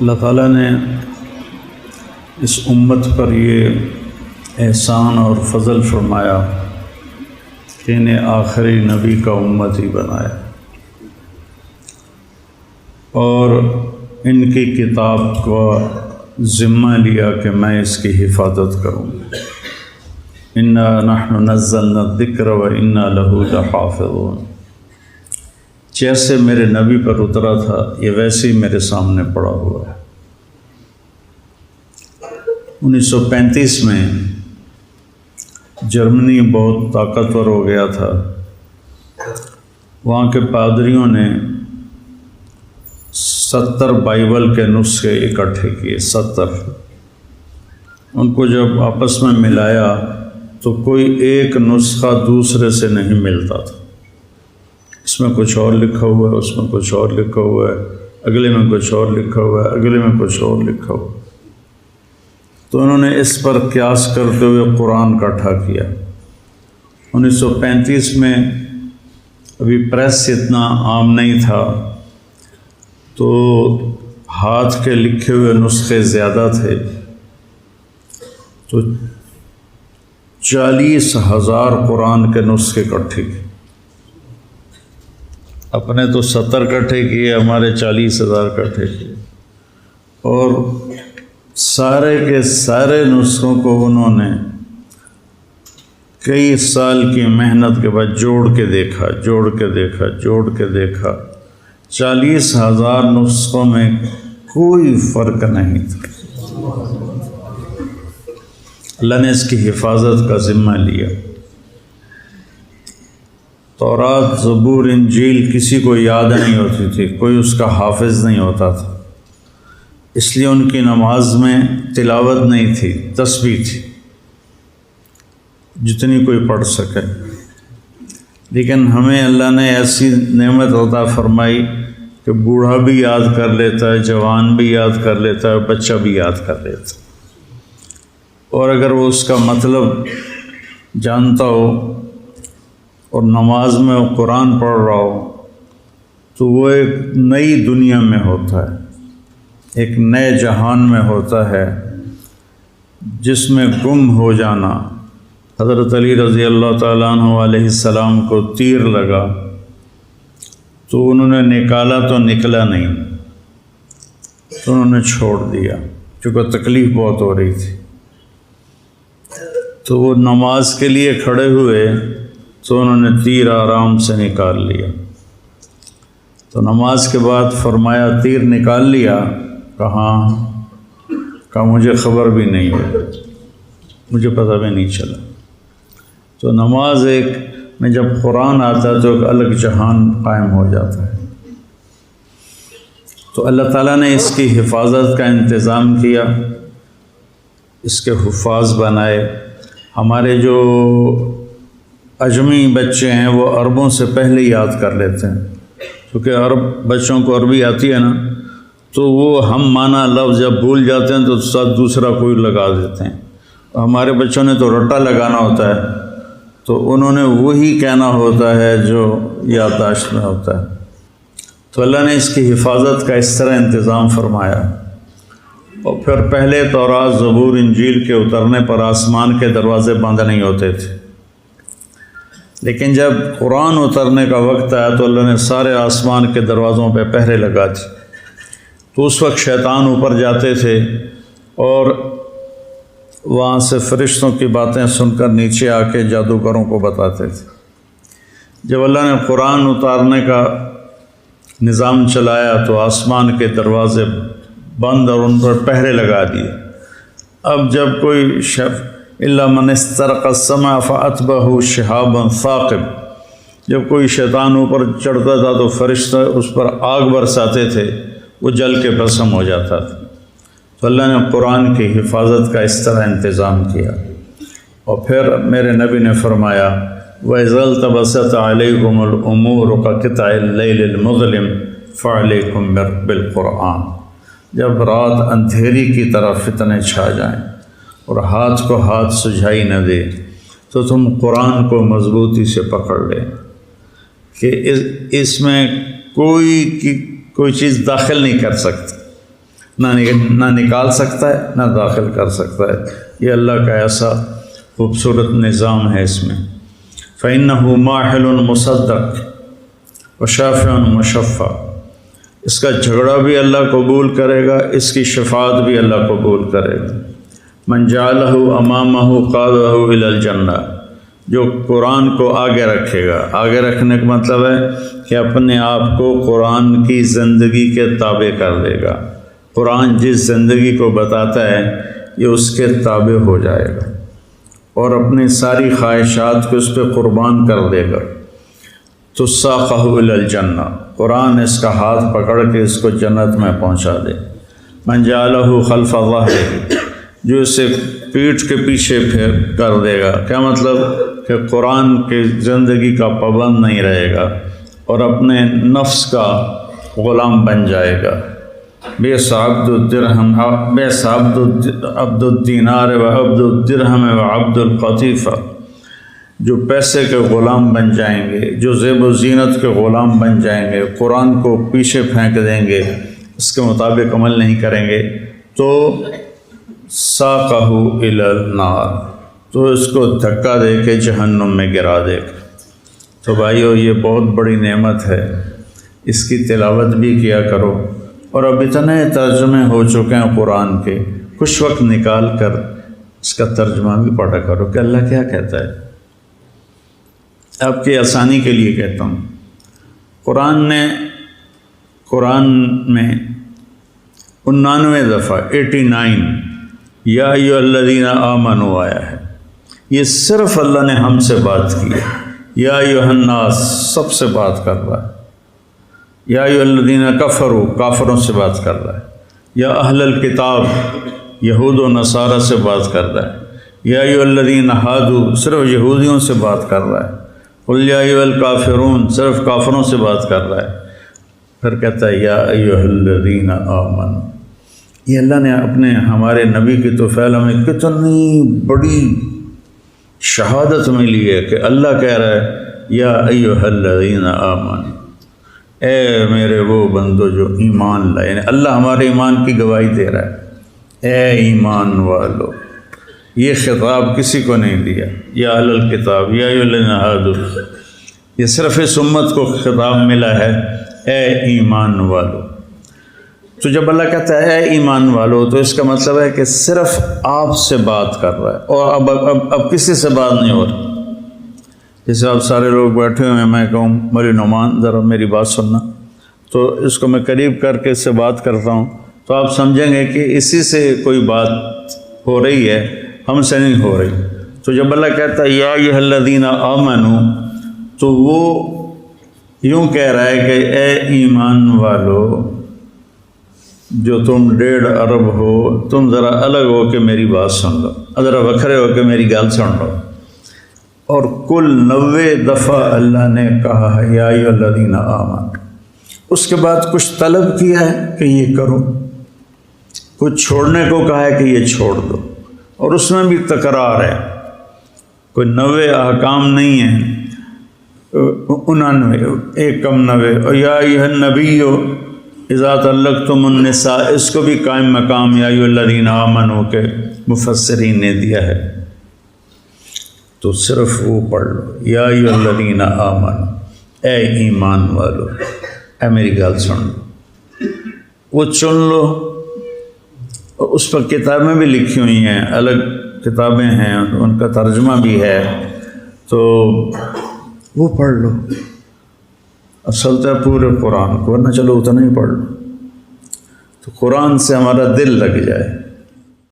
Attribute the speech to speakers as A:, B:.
A: اللہ تعالیٰ نے اس امت پر یہ احسان اور فضل فرمایا کہ انہیں آخری نبی کا امت ہی بنایا اور ان کی کتاب کو ذمہ لیا کہ میں اس کی حفاظت کروں گا۔ انا نحن نزلنا الذکر و انا لہ لحافظون۔ جیسے میرے نبی پر اترا تھا یہ ویسے ہی میرے سامنے پڑا ہوا ہے۔ 1935 میں جرمنی بہت طاقتور ہو گیا تھا۔ وہاں کے پادریوں نے 70 بائبل کے نسخے اکٹھے کیے، 70۔ ان کو جب آپس میں ملایا تو کوئی ایک نسخہ دوسرے سے نہیں ملتا تھا۔ اس میں کچھ اور لکھا ہوا ہے، اس میں کچھ اور لکھا ہوا ہے، اگلے میں کچھ اور لکھا ہوا ہے، اگلے میں کچھ اور لکھا ہوا ہے۔ تو انہوں نے اس پر قیاس کرتے ہوئے قرآن اکٹھا کیا۔ 1935 میں ابھی پریس اتنا عام نہیں تھا تو ہاتھ کے لکھے ہوئے نسخے زیادہ تھے، تو 40,000 قرآن کے نسخے اکٹھے کیے۔ اپنے تو 70 اکٹھے کیے، ہمارے 40,000 اکٹھے کیے، اور سارے کے سارے نسخوں کو انہوں نے کئی سال کی محنت کے بعد جوڑ کے دیکھا، جوڑ کے دیکھا، جوڑ کے دیکھا۔ 40,000 نسخوں میں کوئی فرق نہیں تھا۔ اللہ نے اس کی حفاظت کا ذمہ لیا۔ تورات، زبور، انجیل کسی کو یاد نہیں ہوتی تھی، کوئی اس کا حافظ نہیں ہوتا تھا، اس لیے ان کی نماز میں تلاوت نہیں تھی، تسبیح تھی، جتنی کوئی پڑھ سکے۔ لیکن ہمیں اللہ نے ایسی نعمت عطا فرمائی کہ بوڑھا بھی یاد کر لیتا ہے، جوان بھی یاد کر لیتا ہے، بچہ بھی یاد کر لیتا ہے، اور اگر وہ اس کا مطلب جانتا ہو اور نماز میں وہ قرآن پڑھ رہا ہو تو وہ ایک نئی دنیا میں ہوتا ہے، ایک نئے جہان میں ہوتا ہے جس میں گم ہو جانا۔ حضرت علی رضی اللہ تعالیٰ عنہ علیہ السلام کو تیر لگا تو انہوں نے نکالا تو نکلا نہیں، تو انہوں نے چھوڑ دیا کیونکہ تکلیف بہت ہو رہی تھی۔ تو وہ نماز کے لیے کھڑے ہوئے تو انہوں نے تیر آرام سے نکال لیا۔ تو نماز کے بعد فرمایا تیر نکال لیا؟ کہا مجھے خبر بھی نہیں ہے، مجھے پتہ بھی نہیں چلا۔ تو نماز ایک میں جب قرآن آتا ہے تو ایک الگ جہان قائم ہو جاتا ہے۔ تو اللہ تعالیٰ نے اس کی حفاظت کا انتظام کیا، اس کے حفاظ بنائے۔ ہمارے جو عجمی بچے ہیں وہ عربوں سے پہلے یاد کر لیتے ہیں، کیونکہ عرب بچوں کو عربی آتی ہے نا، تو وہ ہم مانا لفظ جب بھول جاتے ہیں تو ساتھ دوسرا کوئی لگا دیتے ہیں۔ ہمارے بچوں نے تو رٹا لگانا ہوتا ہے، تو انہوں نے وہی کہنا ہوتا ہے جو یادداشت میں ہوتا ہے۔ تو اللہ نے اس کی حفاظت کا اس طرح انتظام فرمایا۔ اور پھر پہلے تورات، زبور، انجیل کے اترنے پر آسمان کے دروازے بند نہیں ہوتے تھے، لیکن جب قرآن اترنے کا وقت آیا تو اللہ نے سارے آسمان کے دروازوں پہ پہرے لگا دی۔ تو اس وقت شیطان اوپر جاتے تھے اور وہاں سے فرشتوں کی باتیں سن کر نیچے آ کے جادوگروں کو بتاتے تھے۔ جب اللہ نے قرآن اتارنے کا نظام چلایا تو آسمان کے دروازے بند اور ان پر پہرے لگا دیے۔ اب جب کوئی الا من استرق السمع فاتبعه شهاب ثاقب، جب کوئی شیطان اوپر چڑھتا تھا تو فرشتے اس پر آگ برساتے تھے، وہ جل کے بھسم ہو جاتا تھا۔ تو اللہ نے قرآن کی حفاظت کا اس طرح انتظام کیا۔ اور پھر میرے نبی نے فرمایا وَإِذَا الْتَبَسَتْ عَلَيْكُمُ الْأُمُورُ كَقِطْعِ اللَّيْلِ الْمُظْلِمِ فَعَلَيْكُمْ بِالْقُرْآنِ۔ جب رات اندھیری کی طرف فتنے چھا جائیں اور ہاتھ کو ہاتھ سجھائی نہ دے تو تم قرآن کو مضبوطی سے پکڑ لیں کہ اس میں کوئی چیز داخل نہیں کر سکتی، نہ نکال سکتا ہے نہ داخل کر سکتا ہے۔ یہ اللہ کا ایسا خوبصورت نظام ہے اس میں۔ فَإِنَّهُ مَاحِلٌ مُصَدَّقٌ وَشَافِعٌ مُشَفَّعٌ، اس کا جھگڑا بھی اللہ قبول کرے گا، اس کی شفاعت بھی اللہ قبول کرے گا۔ مَنْ جَعَلَهُ أَمَامَهُ قَادَهُ إِلَى الْجَنَّةِ، جو قرآن کو آگے رکھے گا۔ آگے رکھنے کا مطلب ہے کہ اپنے آپ کو قرآن کی زندگی کے تابع کر دے گا۔ قرآن جس زندگی کو بتاتا ہے یہ اس کے تابع ہو جائے گا اور اپنی ساری خواہشات کو اس پہ قربان کر دے گا۔ تو ساقہ الی الجنہ، قرآن اس کا ہاتھ پکڑ کے اس کو جنت میں پہنچا دے۔ من جعلہ خلف ظہرہ، جو اسے پیٹھ کے پیچھے پھیر کر دے گا۔ کیا مطلب؟ کہ قرآن کی زندگی کا پابند نہیں رہے گا اور اپنے نفس کا غلام بن جائے گا۔ بئس عبد الدرہم، بئس عبد الدینار و عبد الدرہم و عبد القطیفہ، جو پیسے کے غلام بن جائیں گے، جو زیب و زینت کے غلام بن جائیں گے، قرآن کو پیچھے پھینک دیں گے، اس کے مطابق عمل نہیں کریں گے، تو ساقہ الی النار، تو اس کو دھکا دے کے جہنم میں گرا دے گا۔ تو بھائیو، یہ بہت بڑی نعمت ہے، اس کی تلاوت بھی کیا کرو۔ اور اب اتنے ترجمے ہو چکے ہیں قرآن کے، کچھ وقت نکال کر اس کا ترجمہ بھی پڑھا کرو کہ اللہ کیا کہتا ہے۔ آپ کی آسانی کے لیے کہتا ہوں، قرآن میں 99 دفعہ 89 یا ایھا الذین آمنوا آیا ہے۔ یہ صرف اللہ نے ہم سے بات کی ہے۔ یا ایھا الناس سب سے بات کر رہا ہے۔ یا ایھا الذین کفروا کافروں سے بات کر رہا ہے۔ یا اہل الکتاب یہود و نصارہ سے بات کر رہا ہے۔ یا ایھا الذین ہادوا صرف یہودیوں سے بات کر رہا ہے۔ قل یا ایھا الکافرون صرف کافروں سے بات کر رہا ہے۔ پھر کہتا ہے یا ایھا الذین آمنوا۔ یہ اللہ نے اپنے ہمارے نبی کی توفیل ہمیں کتنی بڑی شہادت ملی ہے کہ اللہ کہہ رہا ہے یا ایھا الذین آمنوا، اے میرے وہ بندو جو ایمان لائے، یعنی اللہ ہمارے ایمان کی گواہی دے رہا ہے، اے ایمان والو۔ یہ خطاب کسی کو نہیں دیا، یا اہل الکتاب یا ایھا الذین ہادوا، یہ صرف اس امت کو خطاب ملا ہے، اے ایمان والو۔ تو جب اللہ کہتا ہے اے ایمان والو، تو اس کا مطلب ہے کہ صرف آپ سے بات کر رہا ہے، اور اب کسی سے بات نہیں ہو رہی۔ جیسے آپ سارے لوگ بیٹھے ہوئے ہیں، میں کہوں مولی نعمان ذرا میری بات سننا، تو اس کو میں قریب کر کے اس سے بات کرتا ہوں، تو آپ سمجھیں گے کہ اسی سے کوئی بات ہو رہی ہے، ہم سے نہیں ہو رہی۔ تو جب اللہ کہتا ہے یا ایھا الذین آمنوا، تو وہ یوں کہہ رہا ہے کہ اے ایمان والو، جو تم 1.5 ارب ہو، تم ذرا الگ ہو کے میری بات سن لو، ذرا وکھرے ہو کے میری گل سن لو۔ اور کل 90 دفعہ اللہ نے کہا ہے یا ایھا الذین آمنوا، اس کے بعد کچھ طلب کیا ہے کہ یہ کرو، کچھ چھوڑنے کو کہا ہے کہ یہ چھوڑ دو، اور اس میں بھی تکرار ہے، کوئی 90 احکام نہیں ہیں، 99 ایک کم 90۔ اور یا ایھا النبی اذا طلقتم النساء، اس کو بھی قائم مقام یا ایھا الذین آمنوا کے مفسرین نے دیا ہے۔ تو صرف وہ پڑھ لو، یا ایھا الذین آمنوا، اے ایمان والو، اے میری گل سن لو، وہ چن لو۔ اور اس پر کتابیں بھی لکھی ہوئی ہیں، الگ کتابیں ہیں، ان کا ترجمہ بھی ہے، تو وہ پڑھ لو۔ اصل تو پورے قرآن کو، ورنہ چلو اتنا ہی پڑھ لو، تو قرآن سے ہمارا دل لگ جائے۔